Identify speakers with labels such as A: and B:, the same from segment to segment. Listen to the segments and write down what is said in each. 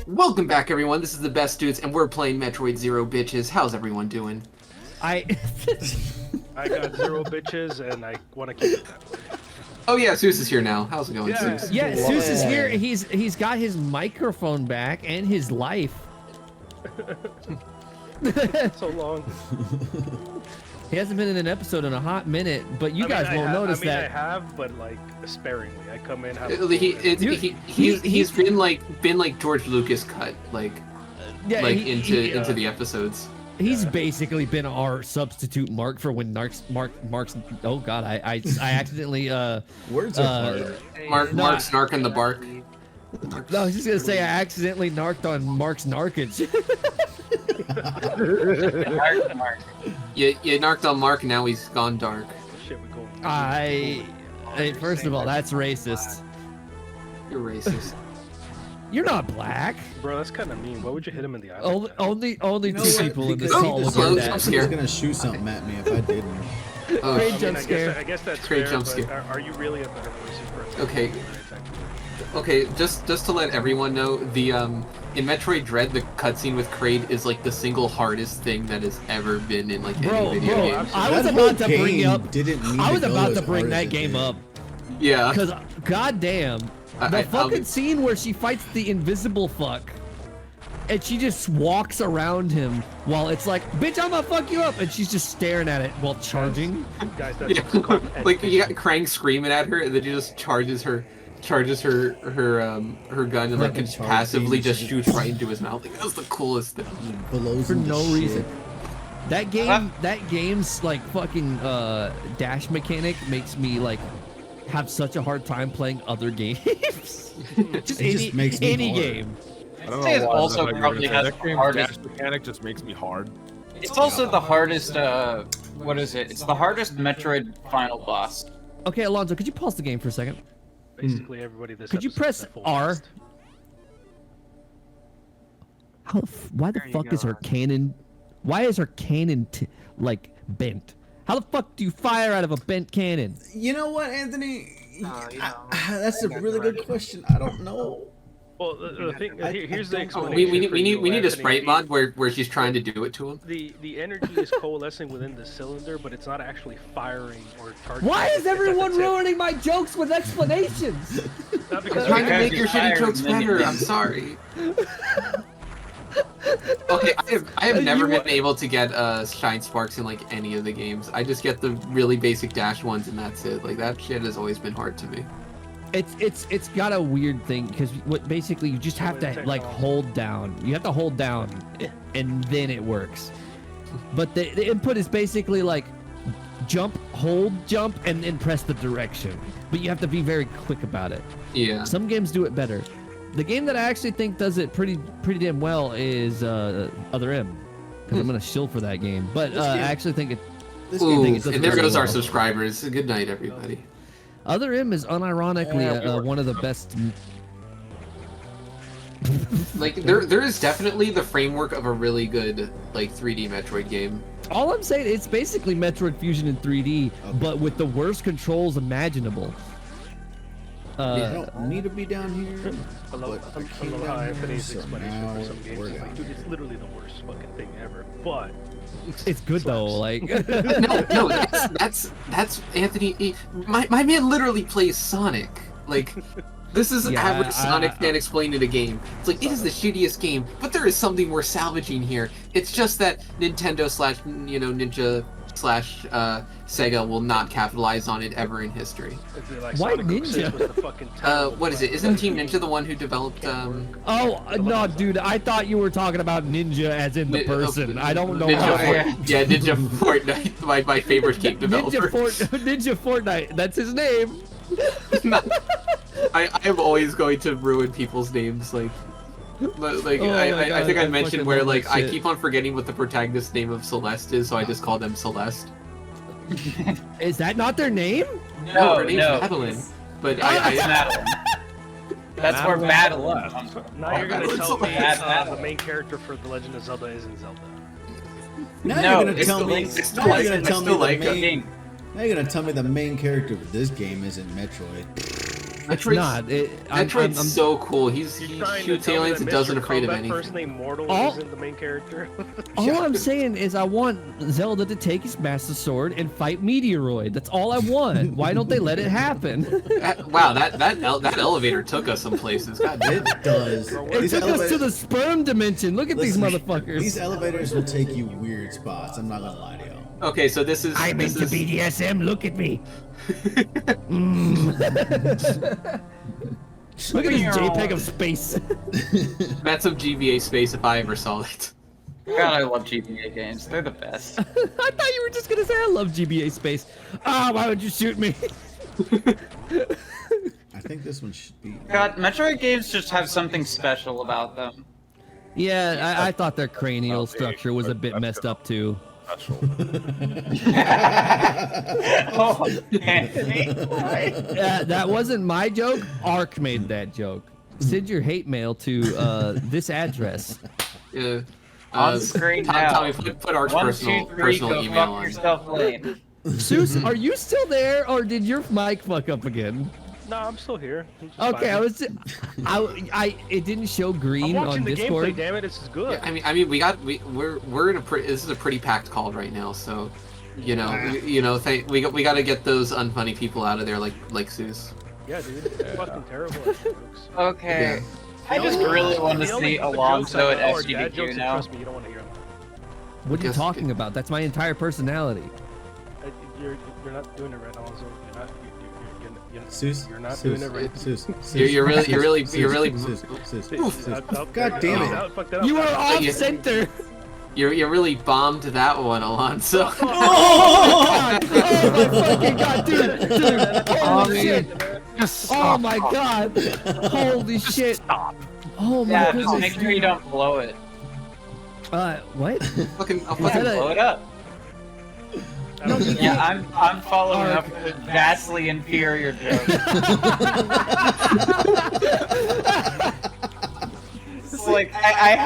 A: Welcome back, everyone. This is the Best Dudes, and we're playing Metroid Zero Bitches. How's everyone doing?
B: I
C: got 0 bitches, and I want to keep it that way.
A: Oh yeah, Soos is here now. How's it going,
C: Yeah.
A: Soos?
B: yeah, Soos is here. He's got his microphone back and his life.
C: So long.
B: He hasn't been in an episode in a hot minute, but you guys won't notice that.
C: I have, but like sparingly. I come in.
A: He's been like George Lucas cut, into the episodes.
B: He's basically been our substitute Mark for when Mark's. Oh God, I accidentally
D: words are hard.
A: Mark Snark and the Bark.
B: No, I was just gonna say I accidentally narked on Mark's narkage.
A: You narked on Mark, and now he's gone dark.
C: Shit, we're going.
B: First of all, that's racist.
A: You're racist.
B: You're not black.
C: Bro, that's kind of mean. Why would you hit him in the eye?
B: Only
D: You know
B: two
D: what?
B: people in this
D: Because
B: call
D: he
B: look
D: deserves
B: at
D: it.
B: that.
A: scared.
D: He's gonna shoot something at me if I didn't.
B: Great jump scare.
C: I guess that's
A: Great
C: fair,
A: jump
C: but
A: scare.
C: Are you really a better person for
A: Okay. Okay, just to let everyone know, the in Metroid Dread, the cutscene with Kraid is like the single hardest thing that has ever been in like any video game.
B: I was
D: That
B: about to
D: whole
B: bring
D: game
B: up.
D: didn't need
B: I was
D: to go
B: about
D: as
B: to bring
D: hard as
B: that
D: it
B: game
D: did.
B: up
A: Yeah.
B: because goddamn, the fucking
A: I'll-
B: scene where she fights the invisible fuck. And she just walks around him while it's like, bitch, I'm gonna fuck you up, and she's just staring at it while charging.
C: Guys, that's
A: Yeah, like you got Krang screaming at her, and then he just charges her gun and like can passively just shoots right into his mouth. Like that's the coolest thing.
D: Blows
B: For
D: him to
B: no
D: shit.
B: reason. That game's like fucking dash mechanic makes me like have such a hard time playing other games. just
D: It just makes me
B: any
D: hard.
B: game.
E: I don't
F: I'd say
E: know
F: it
E: why,
F: also
E: but
F: probably has
E: that
F: the
E: game's
F: hardest-
E: dash mechanic just makes me hard.
F: It's also the hardest, what is it? It's the hardest Metroid final boss.
B: Okay, Alonzo, could you pause the game for a second?
C: basically everybody this
B: Could you
C: episode
B: press
C: is at full
B: R?
C: blast.
B: Why the fuck is her cannon? Why is her cannon like bent? How the fuck do you fire out of a bent cannon?
D: You know what, Anthony? That's a really good question. I don't know.
C: Well, the thing here's the
D: don't know.
C: explanation.
A: We need a
C: Anthony.
A: sprite mod where she's trying to do it to him.
C: The energy is coalescing within the cylinder, but it's not actually firing or charging.
B: Why is
C: It's at the
B: everyone
C: tip.
B: ruining my jokes with explanations?
C: Not because
A: Trying to
F: Because
A: make your
F: you're
A: shitty
F: tired
A: jokes
F: and then you
A: better.
F: leave.
A: I'm sorry. Okay, I have never been able to get shine sparks in like any of the games. I just get the really basic dash ones, and that's it. Like that shit has always been hard to me.
B: It's got a weird thing because what basically you just have to like hold down. You have to hold down, and then it works. But the input is basically like jump, hold, jump, and then press the direction. But you have to be very quick about it.
A: Yeah.
B: Some games do it better. The game that I actually think does it pretty damn well is Other M, because I'm gonna shill for that game. But I actually think it.
D: This
A: Ooh,
D: game
B: it does
A: and there
B: very
A: goes our
B: well.
A: subscribers. Good night, everybody.
B: Other M is unironically one of the best.
A: Like there is definitely the framework of a really good like 3D Metroid game.
B: All I'm saying, it's basically Metroid Fusion in 3D, but with the worst controls imaginable.
D: I don't need to be down here.
C: I love
D: but I came
C: how
D: down here,
C: Anthony's
D: so
C: explanation
D: now
C: for some games
D: we're
C: is like,
D: down
C: dude, it's literally the worst fucking thing ever. But
B: It's good though, like.
A: No, that's Anthony. My man literally plays Sonic. Like, this is
B: Yeah,
A: average Sonic fan explaining a game. It's like it is the shittiest game, but there is something we're salvaging here. It's just that Nintendo / Ninja / Sega will not capitalize on it ever in history.
C: like
B: Why
C: Sonic
B: Ninja?
C: 06 was the fucking terrible
A: What is it? Isn't Team Ninja the one who developed
B: Oh no, dude! I thought you were talking about Ninja as in the person. I don't know.
A: Yeah, Ninja Fortnite, my favorite game developer.
B: Ninja Fortnite. That's his name.
A: I am always going to ruin people's names, like
B: Oh my
A: I
B: God,
A: think I
B: I
A: mentioned
B: fucking
A: where
B: love
A: like
B: that
A: I
B: shit.
A: keep on forgetting what the protagonist's name of Celeste is, so I just call them Celeste.
B: Is that not their name?
A: Her name's
F: no.
A: Madeline, but
F: It's
A: I
F: Madeline. That's where Madeline comes from.
C: Now you're gonna
A: It's
C: tell me
F: bad.
C: the main character for The Legend of Zelda isn't Zelda.
D: Now
F: No,
D: you're gonna
F: it's
D: tell
F: the
D: me.
F: Link. It's
D: Now
A: still
D: you're
A: like-
D: gonna tell
A: it's
D: me
A: still
D: the
A: like a
D: main.
F: Game.
D: Now you're gonna tell me the main character of this game isn't Metroid.
A: Metroid's,
B: not.
A: Metroid's so cool. He
C: trying to
A: shoots
C: tell me
A: aliens
C: that
A: and doesn't
C: Mr.
A: afraid of
C: Combat
A: anything.
C: Person named Mortal
B: All-
C: isn't the main character.
B: All I'm saying is I want Zelda to take his Master Sword and fight Meteoroid. That's all I want. Why don't they let it happen?
A: Wow, that elevator took us some places. God damn.
D: It does.
B: It took us to the sperm dimension. Look at these motherfuckers.
D: These elevators will take you weird spots. I'm not gonna lie to you.
A: Okay, so this is.
B: I'm
A: this
B: into
A: is,
B: BDSM. Look at me. Look at this JPEG of space.
A: That's some GBA space if I ever saw it.
F: God, I love GBA games. They're the best.
B: I thought you were just gonna say I love GBA space. Ah, why would you shoot me?
D: I think this one should be.
F: God, Metroid games just have something special about them.
B: Yeah, I thought their cranial structure was a bit messed up too.
F: Oh, man.
B: That wasn't my joke. Ark made that joke. Send your hate mail to this address.
A: Yeah.
F: On screen now.
A: Tommy, put Art's
F: 1, 2,
A: personal
F: 3, go
A: email
F: fuck
A: on.
F: yourself, Lane.
B: Soos, are you still there, or did your mic fuck up again?
C: No, I'm still here. I'm just
B: Okay,
C: vibing.
B: it didn't show
C: I'm
B: green
C: watching
B: on
C: the
B: Discord.
C: gameplay. Damn it, this is good.
A: Yeah, I mean, we're in a this is a pretty packed call right now, so you know, we got to get those unfunny people out of there, like Soos.
C: Yeah, dude. It's fucking terrible at jokes.
F: Okay.
A: Yeah.
F: I just really want to
C: The only
F: see
C: jokes I
F: Alonzo at
C: know are dad jokes,
F: SGDQ
C: and
F: now.
C: trust me, you don't want to hear them.
B: What are you
A: Guess-
B: talking about? That's my entire personality.
C: You're not doing it right, Alonzo.
D: Seuss.
C: You're not
D: Seuss,
C: doing it right.
D: Seuss,
A: You're really
D: Seuss,
A: Seuss.
D: God damn it.
B: You are
C: are
B: off
A: you-
B: center.
A: you really bombed that one, Alonso.
B: Oh my fucking god, dude! Holy shit! Oh my god! Holy shit!
C: Stop.
B: Oh my
F: Yeah, just make
B: goodness!
F: sure you don't blow it.
B: What?
A: I'll
F: Fucking
A: fucking
F: blow it up.
B: No, you
F: Yeah,
B: can't.
F: I'm following up with a vastly inferior joke. It's like I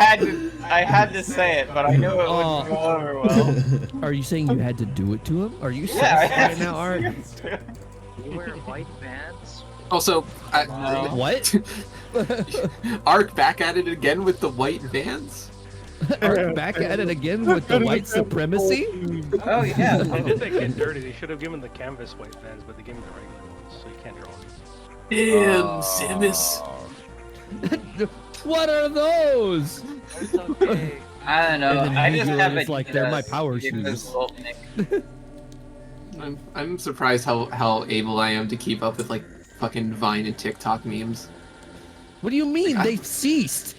F: had to say it, but I knew it wouldn't go over well.
B: Are you saying you had to do it to him? Are you
F: Yeah, I
B: serious
F: had
B: right now, Art?
E: You wear white pants?
A: Also,
B: What?
A: Ark back at it again with the white vans.
B: Art back at it again with the white supremacy?
F: Oh yeah.
C: They did that get dirty. They should have given the canvas white fans, but they gave me the regular ones, so you can't draw them.
A: Damn, Samus.
B: What are those?
E: It's okay.
F: I don't know.
B: And then
F: I just
B: Yu-Gi-Oh!
F: have
B: is like, they're my power shoes.
A: I'm surprised how able I am to keep up with like fucking Vine and TikTok memes.
B: What do you mean? They've ceased.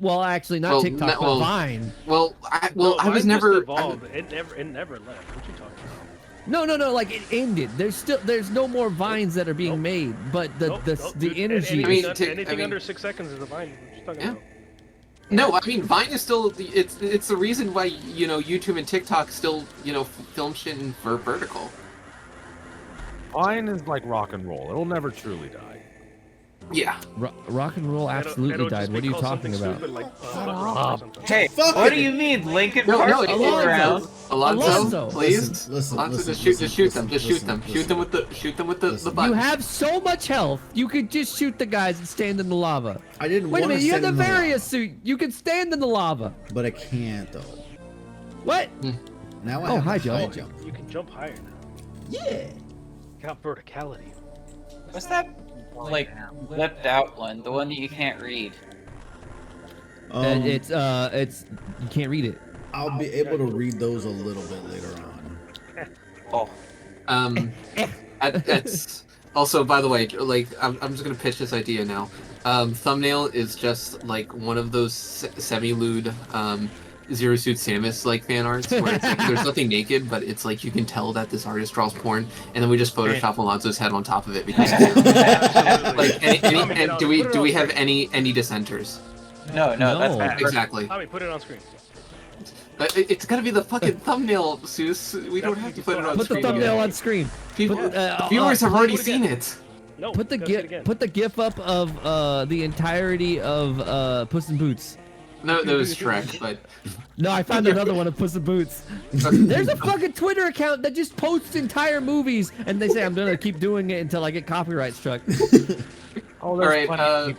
B: Well, actually, not
A: Well,
B: TikTok, but Vine.
A: Well, I
C: No,
A: was
C: mine just
A: never.
C: evolved. It never left. What you talking about?
B: No, like it ended. There's no more vines that are being made, but the
C: Dude,
B: energy.
C: anything under 6 seconds is a vine. What you talking
A: Yeah.
C: about?
A: No, I mean Vine is still it's the reason why YouTube and TikTok still film shit in vertical.
G: Vine is like rock and roll. It'll never truly die.
A: Yeah.
B: Rock and roll absolutely
C: It'll
B: died.
C: just
B: What are
C: be
B: you
C: called
B: talking
C: something
B: about?
C: stupid like, or something.
F: Hey,
D: Fuck
F: what
D: it.
F: do you mean? Lincoln
A: No,
F: Park
A: no,
F: is
B: Alonzo.
F: around.
A: Alonzo,
B: Alonzo.
A: please.
D: Listen,
A: Alonzo,
D: listen,
A: just shoot them. Just shoot
D: listen,
A: them.
D: listen,
A: Shoot them with the
D: listen.
A: button.
B: You have so much health. You could just shoot the guys and stand in the lava.
D: I didn't
B: Wait a
D: want
B: minute,
D: to
B: you have
D: stand
B: the
D: in the
B: various suit. You can stand in the lava.
D: lava, but I can't though.
B: What?
D: Now I
B: Oh,
D: have
B: high
D: a high
B: jump.
D: jump.
C: You can jump higher now.
D: Yeah.
C: Got verticality.
F: What's that? Like flipped out one, the one that you can't read.
B: It's you can't read it.
D: I'll be able to read those a little bit later on.
F: Oh,
A: That's also, by the way, like I'm just gonna pitch this idea now. Thumbnail is just like one of those semi-lewd Zero Suit Samus like fan arts where it's like, there's nothing naked, but it's like you can tell that this artist draws porn, and then we just Photoshop Alonzo's head on top of it because like and do we have any dissenters?
F: no,
B: No.
F: that's bad.
A: Exactly.
C: Tommy, put it on screen.
A: But it's gotta be the fucking thumbnail, Soos. We don't have to put it on
B: Put the
A: screen.
B: thumbnail on screen.
A: People,
B: put-
A: the viewers have
C: put
A: already
C: it again.
A: seen it.
C: No.
B: Put the
C: gotta see it
B: gif.
C: again.
B: Put the gif up of the entirety of Puss in Boots.
A: No, that was Shrek, but
B: No, I found another one of Puss in Boots. There's a fucking Twitter account that just posts entire movies, and they say I'm gonna keep doing it until I get copyright struck.
G: Oh,
A: all right, Tommy,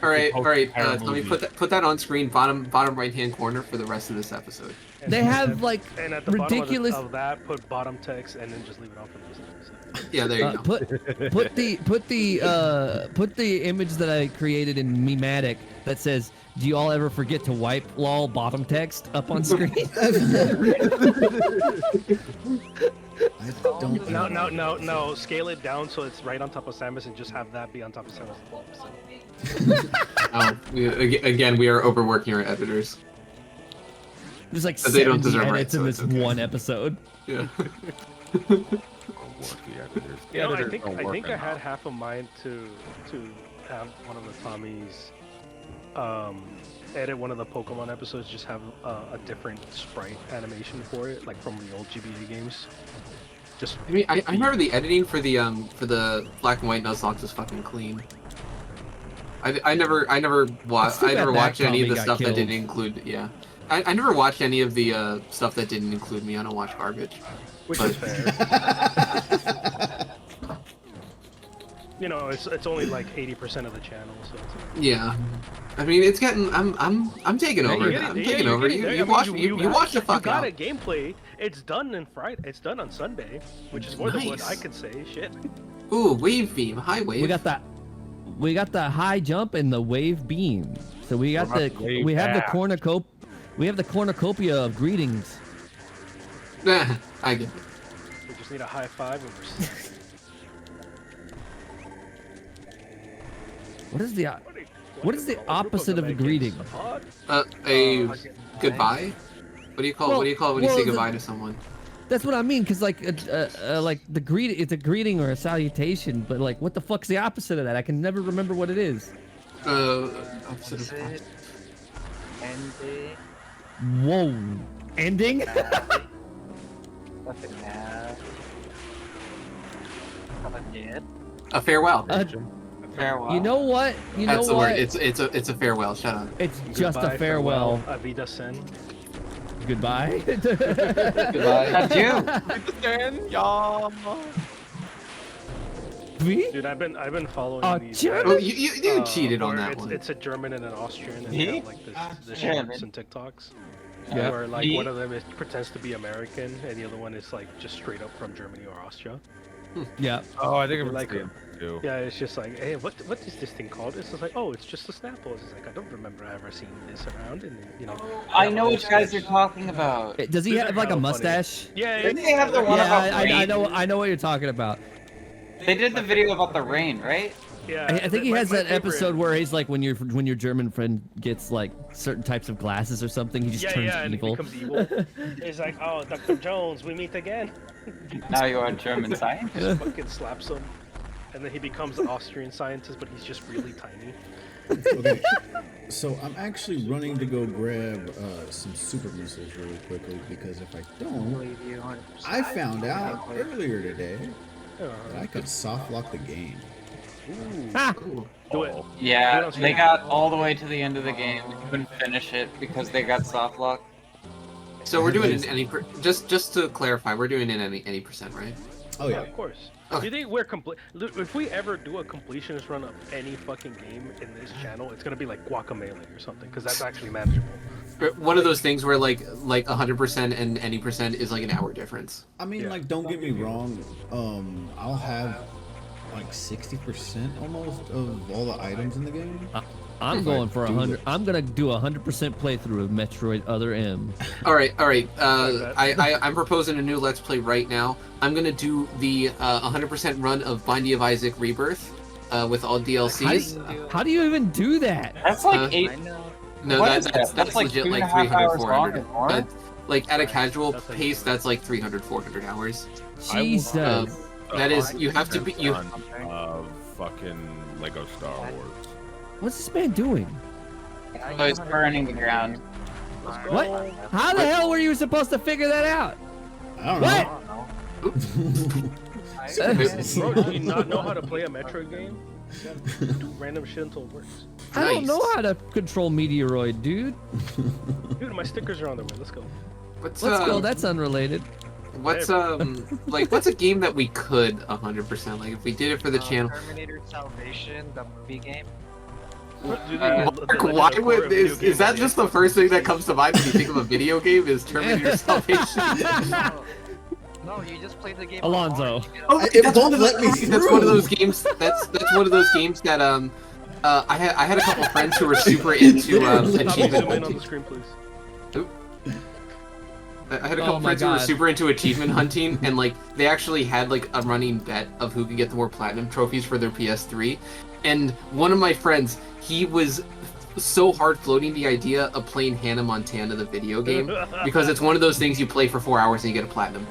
A: put that on screen, bottom right hand corner for the rest of this episode.
B: They have like
C: And at the
B: ridiculous.
C: bottom of that, put bottom text and then just leave it on for the rest of the episode.
A: Yeah, there you go.
B: Put the image that I created in Mematic that says, "Do you all ever forget to wipe lol bottom text" up on screen?
D: I don't know.
C: No. Scale it down so it's right on top of Samus and just have that be on top of Samus the whole episode.
A: Again, we are overworking our editors.
B: There's like
A: But they don't
B: 70
A: deserve
B: edits
A: rights,
B: in
A: so
B: this
A: it's okay.
B: one episode.
A: Yeah.
C: You know, I think I had half of mine to have one of the Tommies edit one of the Pokemon episodes, just have a different sprite animation for it, like from the old GBA games. Just
A: I mean, I remember the editing for the Black and White Nuzlocke was fucking clean. I never watched any of the stuff that didn't include. Yeah, I never watched any of the stuff that didn't include me. I don't watch garbage.
C: which
A: But-
C: is fair. You know, it's only like 80% of the channel, so it's
A: Yeah, I mean it's getting. I'm taking over.
C: You're
A: I'm
C: getting-
A: taking
C: yeah,
A: over.
C: you're getting
A: You
C: there. I
A: watch
C: mean,
A: you watch the fuck
C: You got
A: out.
C: a gameplay. It's done in Friday. It's done on Sunday, which is more than what
A: Nice.
C: I could say. Shit.
A: Ooh, wave beam, high wave.
B: We got the high jump and the wave beam. So we got
G: We're about to wave
B: we have
G: back.
B: we have the cornucopia of greetings.
A: Nah, I get it.
C: We just need a high five and we're set.
B: What is the opposite of a greeting?
A: A goodbye. What do you call it when you say goodbye to someone?
B: That's what I mean, cause like the greeting, it's a greeting or a salutation, but like, what the fuck's the opposite of that? I can never remember what it is.
A: Opposite
E: Is
A: of
E: it ending?
B: Whoa, ending?
E: Nothing now. Come again?
A: a farewell.
F: Farewell.
B: You know what? You
A: That's
B: know
A: the
B: what?
A: word. It's a farewell. Shut up.
B: It's just
C: Goodbye,
B: a farewell.
C: Avida sen.
B: Goodbye.
A: Goodbye.
F: Adieu.
B: Me?
C: Dude, I've been following these.
B: German?
A: Oh, you cheated on
C: where
A: that
C: it's,
A: one.
C: It's a German and an Austrian, and
F: Me?
C: they have like this
F: German.
C: shorts and TikToks.
B: Yeah.
C: Where like
F: Me?
C: one of them pretends to be American, and the other one is like just straight up from Germany or Austria.
B: Yeah.
G: Oh, I think I'm
C: Like-
G: like too.
C: Yeah, it's just like, hey, what is this thing called? It's just like, oh, it's just a Snapple. It's like I don't remember ever seeing this around, and then, you know.
F: I know which guys you're talking about.
B: Does he
C: These
B: have
C: are
B: like a
C: kinda funny.
B: mustache?
C: Yeah,
F: Didn't they have the one
B: Yeah,
F: about
B: I
F: rain?
B: know what you're talking about.
F: They did the video about the rain, right?
C: Yeah,
B: I think he
C: my-
B: has
C: my
B: that
C: favorite-
B: episode where he's like when your German friend gets like certain types of glasses or something, he just turns
C: and
B: evil.
C: he becomes evil. It's like, oh, Dr. Jones, we meet again.
F: Now you are a German scientist.
C: Just fucking slaps him, and then he becomes an Austrian scientist, but he's just really tiny.
D: Okay, so I'm actually running to go grab some super missiles really quickly because if I don't,
E: Believe you 100%.
D: I found out earlier today
C: Uh,
D: that I could soft lock the game.
B: Ah!
C: do it.
F: Yeah, they got all the way to the end of the game. They couldn't finish it because they got soft lock.
A: So we're doing it in any just to clarify, we're doing it in any percent, right?
D: Oh yeah.
C: Of course.
A: Okay.
C: Do you think we're complete? If we ever do a completionist run of any fucking game in this channel, it's gonna be like Guacamelee or something, because that's actually manageable.
A: One of those things where like 100% and any percent is like an hour difference.
D: I mean,
C: Yeah.
D: like, don't get me wrong. I'll have like 60% almost of all the items in the game.
B: I'm
D: If
B: going
D: I
B: for
D: do
B: 100.
D: it.
B: I'm gonna do 100% playthrough of Metroid Other M.
A: All right. I'm proposing a new Let's Play right now. I'm gonna do the 100% run of Binding of Isaac Rebirth with all DLCs.
B: How do you even do that?
F: That's like 8.
E: I know.
A: No,
F: What is
A: that's
F: that? That's like
A: legit
F: 2.5
A: like 300,
F: hours long
A: 400.
F: or more?
A: But like at a casual
C: That's like-
A: pace, that's like 300, 400 hours.
B: Jesus.
A: That is, you have to be you.
G: Of fucking Lego Star Wars.
B: What's this man doing?
F: So he's burning the ground.
B: What? How the hell were you supposed to figure that out?
D: I don't
B: What?
D: know.
C: Bro, do you not know how to play a Metroid game? Do random shit until it works.
B: I don't
A: Nice.
B: know how to control Meteoroid, dude.
C: Dude, my stickers are on the way. Let's go.
A: What's
B: Let's go. That's unrelated.
A: what's like what's a game that we could 100% like if we did it for the channel?
E: Terminator Salvation, the movie game.
C: Dude,
A: Mark, why would is that just the first thing that comes to mind when you think of a video game? Is Terminator Salvation?
E: No, you just play the game.
B: Alonzo.
A: Oh,
D: It
A: that's
D: won't
A: one of
D: let me
A: those, That's one of
D: through.
A: those games. That's one of those games that I had a couple friends who were super into achievement
C: Zoom in on
A: hunting.
C: the screen, please.
A: I had a
B: Oh
A: couple
B: my
A: friends who were
B: God.
A: super into achievement hunting, and like they actually had like a running bet of who could get the more platinum trophies for their PS3. And one of my friends, he was so hard floating the idea of playing Hannah Montana the video game because it's one of those things you play for 4 hours and you get a platinum.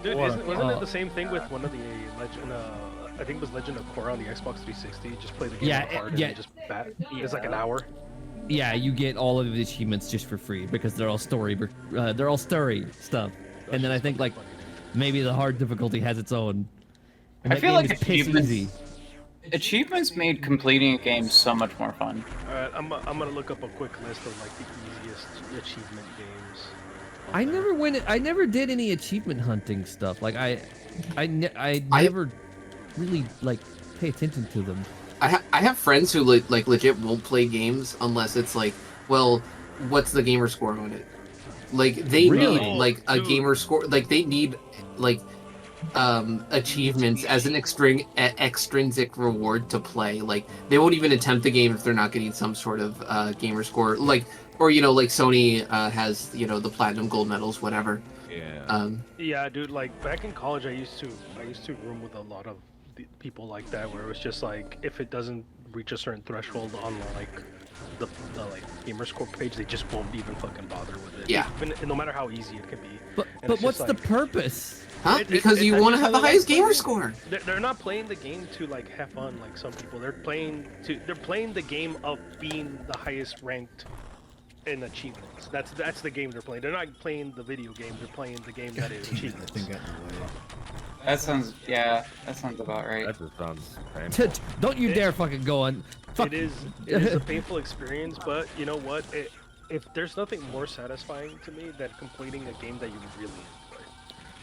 C: Dude, wasn't
B: Oh.
C: it the same thing with one of the Legend? I think it was Legend of Korra on the Xbox 360. Just play the game
B: Yeah,
C: on hard
B: yeah.
C: and just bat. It's like an hour.
B: Yeah, you get all of the achievements just for free because they're all story stuff. And then I think like maybe the hard difficulty has its own. And
F: I
B: that
F: feel
B: game
F: like
B: is piss easy.
F: achievements made completing a game so much more fun.
C: All right, I'm gonna look up a quick list of like the easiest achievement games.
B: I never did any achievement hunting stuff. Like I never really like pay attention to them.
A: I have friends who like legit won't play games unless it's like, well, what's the gamer score on it? Like they
B: Really?
A: need like a
C: Dude.
A: gamer score. Like they need like achievements as an extrinsic reward to play. Like they won't even attempt the game if they're not getting some sort of gamer score. Like or like Sony has the platinum, gold medals, whatever.
G: Yeah.
C: Yeah, dude. Like back in college, I used to room with a lot of people like that, where it was just like if it doesn't reach a certain threshold on like the like gamer score page, they just won't even fucking bother with it.
A: Yeah.
C: Even, no matter how easy it can be.
B: But
C: And it's
B: what's
C: just
B: the
C: like-
B: purpose?
A: Huh?
C: It-
A: Because
C: it-
A: you
C: it's
A: want to
C: just
A: have the
C: how they
A: highest
C: like
A: gamer
C: playing.
A: score.
C: They're not playing the game to like have fun like some people. They're playing the game of being the highest ranked in achievements. That's the game they're playing. They're not playing the video game. They're playing the game that is
D: That
C: achievements.
D: thing got in the way.
F: That sounds about right.
G: That just sounds painful.
B: Don't you dare fucking go on. Fuck.
C: It is a painful experience, but you know what? If there's nothing more satisfying to me than completing a game that you really enjoy.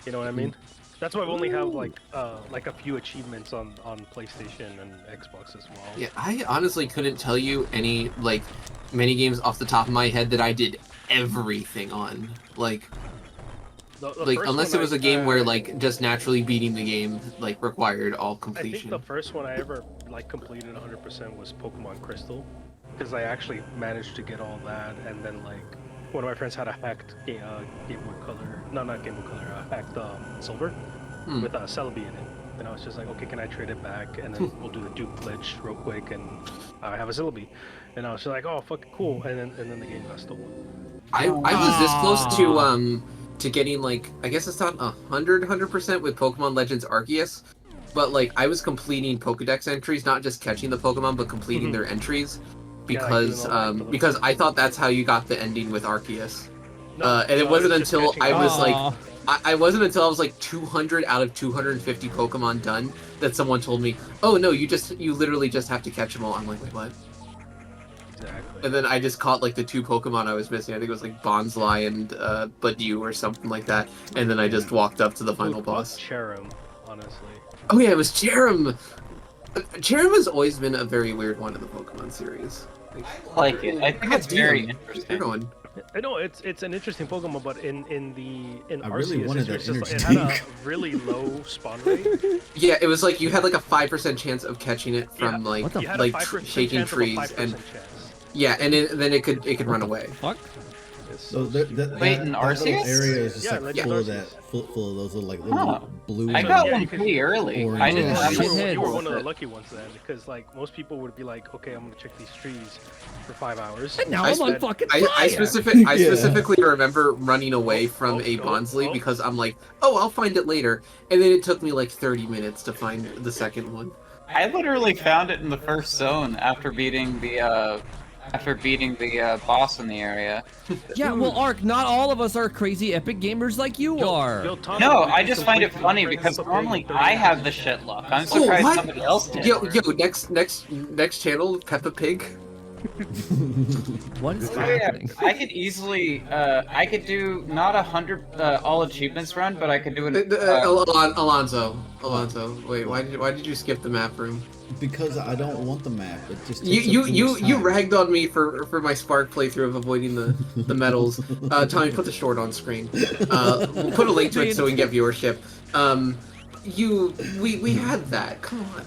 C: You know what I mean? That's why I only have like a few achievements on PlayStation and Xbox as well.
A: Yeah, I honestly couldn't tell you any like many games off the top of my head that I did everything on. Like
C: The
A: like
C: first
A: unless
C: one
A: it was a game where like just naturally beating the game like required all
C: I think
A: completion.
C: the first one I ever like completed 100% was Pokemon Crystal, because I actually managed to get all that, and then like one of my friends had a hacked Game Boy Color, not Game Boy Color, hacked Silver with Celebi in it, and I was just like, okay, can I trade it back, and then we'll do the Duke glitch real quick, and I have a Celebi, and I was just like, oh fucking cool, and then the game got stolen.
A: I was this close to getting like I guess it's not 100% with Pokemon Legends Arceus, but like I was completing Pokedex entries, not just catching the Pokemon, but completing their entries, because
C: doing all that
A: because I thought that's how you got the ending with Arceus.
C: No,
A: And it
C: no,
A: wasn't
C: was just
A: until
C: catching
A: I
C: up.
A: was
B: Aw.
A: like I wasn't until I was like 200 out of 250 Pokemon done that someone told me, "Oh no, you literally just have to catch them all." I'm like, "Wait, what?"
C: Exactly.
A: And then I just caught like the two Pokemon I was missing. I think it was like Bonsly and Budew or something like that. And then I just walked up to the final
C: Dude,
A: boss.
C: fuck Cherim, honestly.
A: Oh yeah, it was Cherim. Cherim has always been a very weird one in the Pokemon series.
F: I like it. I think it's very
A: You're
F: interesting.
A: going.
C: I know it's an interesting Pokemon, but in
D: I really
C: Arceus,
D: wanted
C: it's
D: that
C: just, it
D: energy
C: had a
D: tank.
C: really low spawn rate.
A: Yeah, it was like you had like a 5% chance of catching it from
C: Yeah.
A: like
B: What the
C: You had a
A: like
C: 5%
A: shaking
C: chance of a
A: trees
C: 5%
A: and
C: chance.
A: yeah, and then it could run away.
B: Fuck.
C: It's
D: So that
F: Wait, in
D: little
F: Arceus?
D: area is just
C: Yeah,
D: like
C: Legend
D: full of
C: Arceus.
D: that, full of those little like
F: Huh.
D: little blue.
F: I
C: So,
F: got
C: yeah,
F: one
C: you can-
F: pretty early.
D: Orange
F: I didn't
D: and
F: have
B: shit.
F: one
C: You were
F: with
C: one of the
F: it.
C: lucky ones then, because like most people would be like, okay, I'm gonna check these trees for 5 hours.
B: And now
A: I
B: I'm on
C: spent-
B: fucking
A: I
B: fire.
A: I
D: Yeah.
A: specifically remember running away from a Bonsly because I'm like, oh, I'll find it later, and then it took me like 30 minutes to find the second one.
F: I literally found it in the first zone after beating the after beating the boss in the area.
B: Yeah, well, Ark, not all of us are crazy epic gamers like you are.
C: Tom,
F: No,
C: we
F: I
C: can
F: just find it
C: complete
F: funny
C: the
F: because
C: Prince of
F: normally
C: Pig in
F: I
C: 30
F: have the
C: episodes.
F: shit luck. I'm
A: Oh,
F: surprised
A: what?
F: somebody else did.
A: Yo, next channel, Peppa Pig.
B: What is
F: Oh, yeah.
B: happening?
F: I could easily, I could do not 100 all achievements run, but I could do an.
A: Alonzo, wait, why did you skip the map room?
D: Because I don't want the map. It just takes
A: You
D: up too much time.
A: ragged on me for my Spark playthrough of avoiding the medals. Tommy, put the short on screen. We'll put a link to it so we can get viewership. We had that. Come on.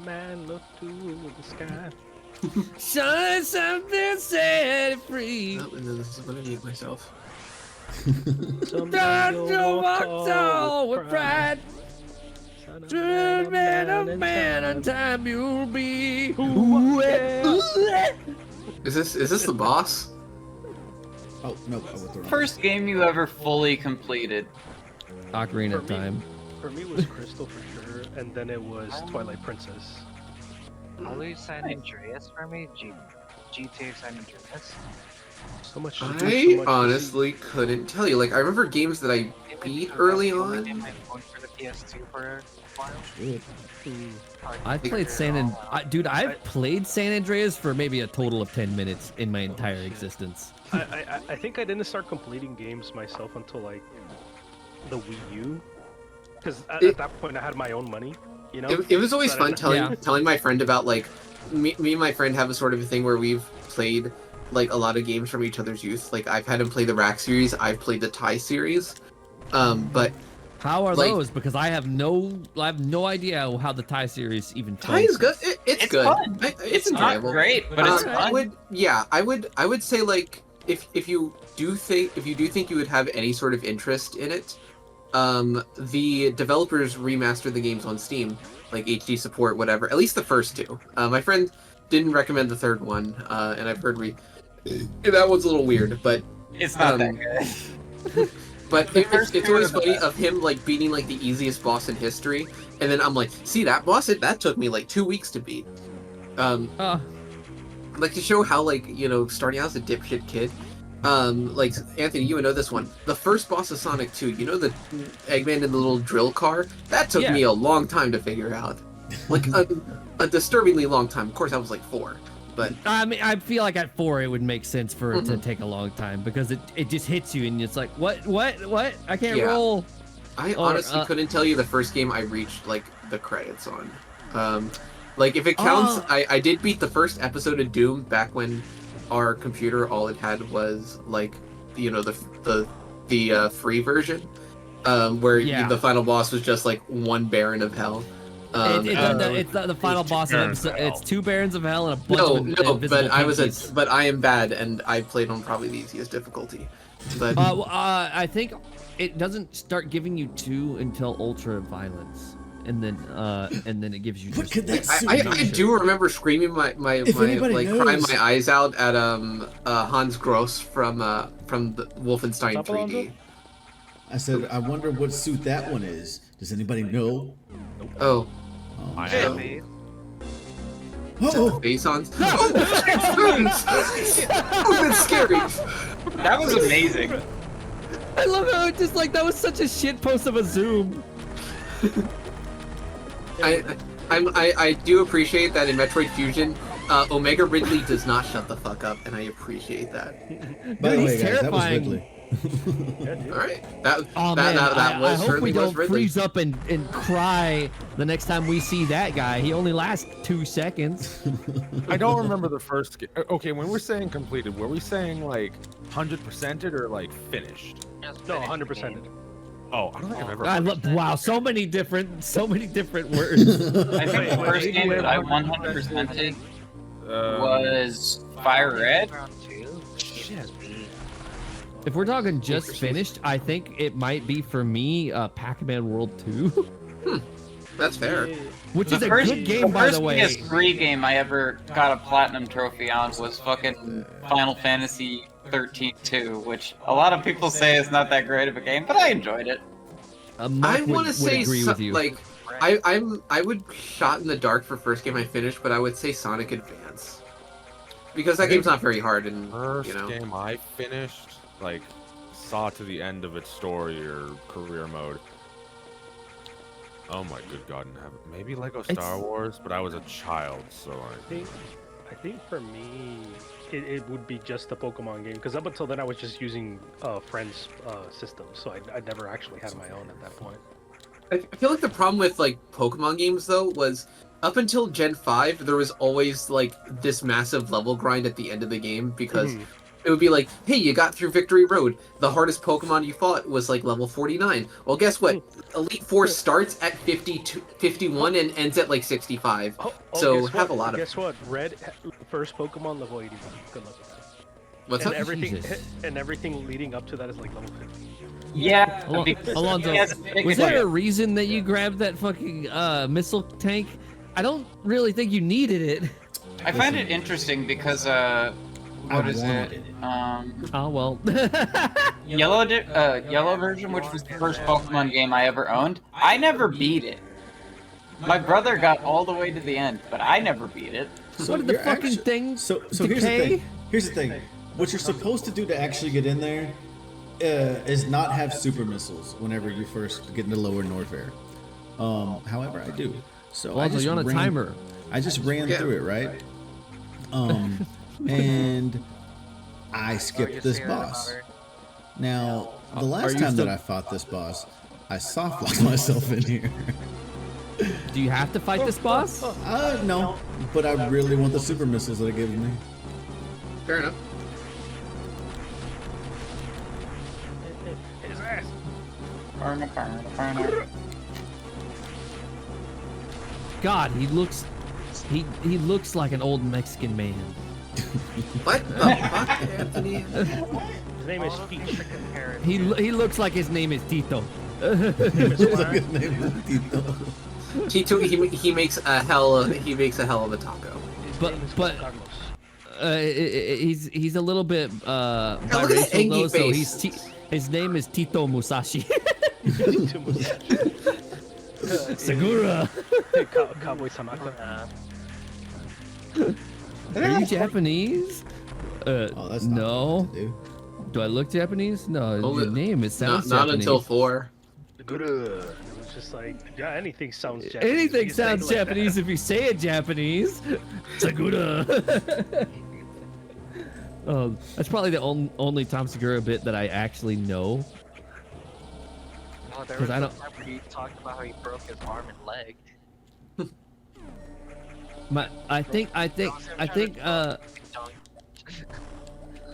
C: Man, look to the sky.
B: Shine something, set it free.
A: Oh, and then this is when I mute myself.
B: Don't walk tall with pride. True man of man, on time you'll be.
A: Is this the boss?
D: Oh no! I went the wrong.
F: First game you ever fully completed.
B: Ocarina of
C: For me.
B: Time.
C: For me, it was Crystal for sure, and then it was Twilight Princess.
E: Probably San Andreas for me. GTA San Andreas.
C: So much.
A: I honestly couldn't tell you. Like, I remember games that I beat early on.
E: My phone for the PS2 for a while.
D: Shit.
B: I played dude, I've played San Andreas for maybe a total of 10 minutes in my entire existence.
C: I think I didn't start completing games myself until like the Wii U, because at that point I had my own money. You know.
A: It was always
C: But
A: fun
B: Yeah.
A: telling my friend about, like, me and my friend have a sort of a thing where we've played like a lot of games from each other's youth. Like, I've had him play the Rack series, I've played the Tai series. But
B: How are
A: like-
B: those? Because I have no idea how the Tai series even
A: Tai is
B: functions.
A: good. It's good.
F: Fun.
A: It's
F: Not
A: enjoyable.
F: great, but it's
A: I
F: fun.
A: would say, like, if you do think you would have any sort of interest in it, the developers remaster the games on Steam, like HD support, whatever. At least the first two. My friend didn't recommend the third one, and I've heard that one's a little weird, but
F: It's not that good.
A: but it's always funny of him like beating like the easiest boss in history, and then I'm like, see that boss? That took me like 2 weeks to beat. Like, to show how, like, you know, starting out as a dipshit kid. Like, Anthony, you would know this one. The first boss of Sonic 2, you know, the Eggman in the little drill car? That took me a long time to figure out. Like, a disturbingly long time. Of course, I was like 4. But
B: I mean, I feel like at 4 it would make sense for it to take a long time because it just hits you and it's like, what? I can't roll.
A: I honestly couldn't tell you the first game I reached, like, the credits on. Like, if it counts, I did beat the first episode of Doom back when our computer, all it had was, like, you know, the free version, where the final boss was just, like, one Baron of Hell.
B: It's the final boss of episode. It's 2 Barons of Hell and a bunch of invisible pinkies.
A: but I am bad, and I played on probably the easiest difficulty. But
B: I think it doesn't start giving you 2 until Ultra Violence, and then it gives you.
D: What could that
A: I do remember screaming my
D: anybody knows.
A: crying my eyes out at Hans Gross from the Wolfenstein 3D.
D: I said, I wonder what suit that one is. Does anybody know?
A: Oh.
G: I
E: Hey,
G: am.
E: mate.
D: Oh,
A: Face on. Oh, that's scary.
F: That was amazing.
B: I love how it just like that was such a shit post of a zoom.
A: I do appreciate that in Metroid Fusion, Omega Ridley does not shut the fuck up, and I appreciate that.
D: by the
B: Dude,
D: way,
B: he's
D: guys, that was
B: terrifying.
D: Ridley.
A: All right, that
B: Oh
A: that,
B: man,
A: that was
B: I hope
A: certainly
B: we
A: was
B: don't
A: Ridley.
B: freeze up and cry the next time we see that guy. He only lasts 2 seconds.
G: I don't remember the first game. Okay, when we're saying completed, were we saying like 100%ed or like finished?
E: Just
C: No,
E: finish the
C: 100%.
E: game.
G: Oh, I don't think I've ever.
B: Wow, so many different words.
F: I think the first game that I 100%ed was Fire Red.
E: Round 2.
G: Shit.
B: If we're talking just finished, I think it might be for me Pac-Man World 2,
A: That's fair.
B: which is a good game, by the way.
F: The first PS3 game I ever got a platinum trophy on was fucking Final Fantasy 13-2, which a lot of people say is not that great of a game, but I enjoyed it.
B: Mark
A: I want to
B: would
A: say
B: agree with you.
A: like I would shot in the dark for first game I finished, but I would say Sonic Advance because that game's not very hard, and
G: First
A: you know.
G: game I finished, like, saw to the end of its story or career mode. Oh my good God in heaven. Maybe Lego Star Wars, but I was a child, so
C: I think for me, it would be just the Pokemon game, because up until then I was just using friends' systems, so I never actually had my own at that point.
A: I feel like the problem with like Pokemon games though was up until Gen 5 there was always like this massive level grind at the end of the game because it would be like, hey, you got through Victory Road. The hardest Pokemon you fought was like level 49. Well, guess what? Elite Four starts at 51 and ends at like 65. So have a lot of.
C: Guess what? Red first Pokemon level 81. Good luck with that.
A: What's
C: And
A: up?
C: everything leading up to that is like level 50.
F: Yeah.
B: Alonzo, was there a reason that you grabbed that fucking missile tank? I don't really think you needed it.
F: I find it interesting because what is it?
B: Oh well.
F: Yellow version, which was the first Pokemon game I ever owned. I never beat it. My brother got all the way to the end, but I never beat it.
D: So
B: What did the
D: you're
B: fucking
D: actu-
B: thing
D: So here's the
B: decay?
D: thing. Here's the thing. What you're supposed to do to actually get in there is not have super missiles whenever you first get into Lower Norfair. However, I do. So
B: Alonzo, you're on a timer.
D: I just ran through it, right? And I skipped this boss. Now, the last time that I fought this boss, I soft locked myself in here.
B: Do you have to fight this boss?
D: No, but I really want the super missiles that it gives me.
A: Fair enough.
C: His ass.
B: God, he looks like an old Mexican man.
A: What the fuck, Anthony?
C: His name is Peach.
B: He looks like his name is Tito.
A: Tito, he makes a hell of a taco.
B: But he's a little bit
A: look at that
B: biracial
A: angry
B: though, so
A: face.
B: his name is Tito Musashi. Segura.
C: Cowboy Samaka.
B: Are you Japanese?
D: Oh, that's not
B: no.
D: what to do.
B: Do I look Japanese? No,
A: Only-
B: your name, it sounds
A: Not
B: Japanese.
A: until 4.
C: It was just like, yeah, anything sounds Japanese.
B: Anything
C: You say it
B: sounds
C: like
B: Japanese
C: that.
B: if you say it Japanese. Segura. Oh, that's probably the only Tom Segura bit that I actually know.
E: Oh, there
B: 'Cause
E: was
B: I
E: a
B: don't-
E: part where he talked about how he broke his arm and leg.
B: I think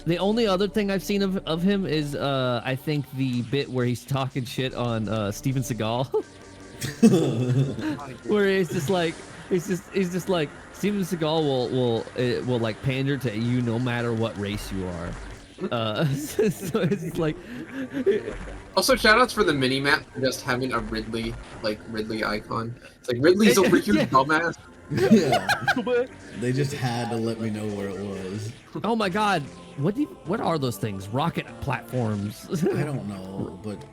B: the only other thing I've seen of him is I think the bit where he's talking shit on Steven Seagal. Where he's just like Steven Seagal will like pander to you no matter what race you are. So it's like
A: Also, shoutouts for the mini map for just having a Ridley icon. It's like Ridley's over here,
B: Yeah.
A: dumbass.
D: Yeah. They just had to let me know where it was.
B: oh my god, what are those things? Rocket platforms.
D: I don't know, but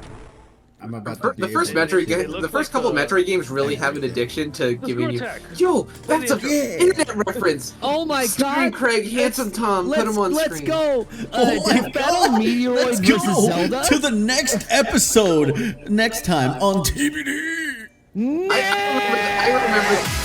D: I'm about to.
A: The
D: be
A: first
D: able to-
A: Metroid game,
C: It looks
A: the first
C: like
A: couple
C: the-
A: Metroid games really have an addiction to giving you,
C: attack.
A: yo, that's a
D: Yeah.
A: internet reference.
B: Oh my
A: Screen
B: god.
A: Craig, Handsome Tom, put him on
B: Let's
A: screen.
B: go.
D: Oh my
B: Battle
D: God.
B: Meteoroid
D: Let's
B: versus
D: go
B: Zelda.
D: to the next episode next time on TBD.
B: No!
A: I remember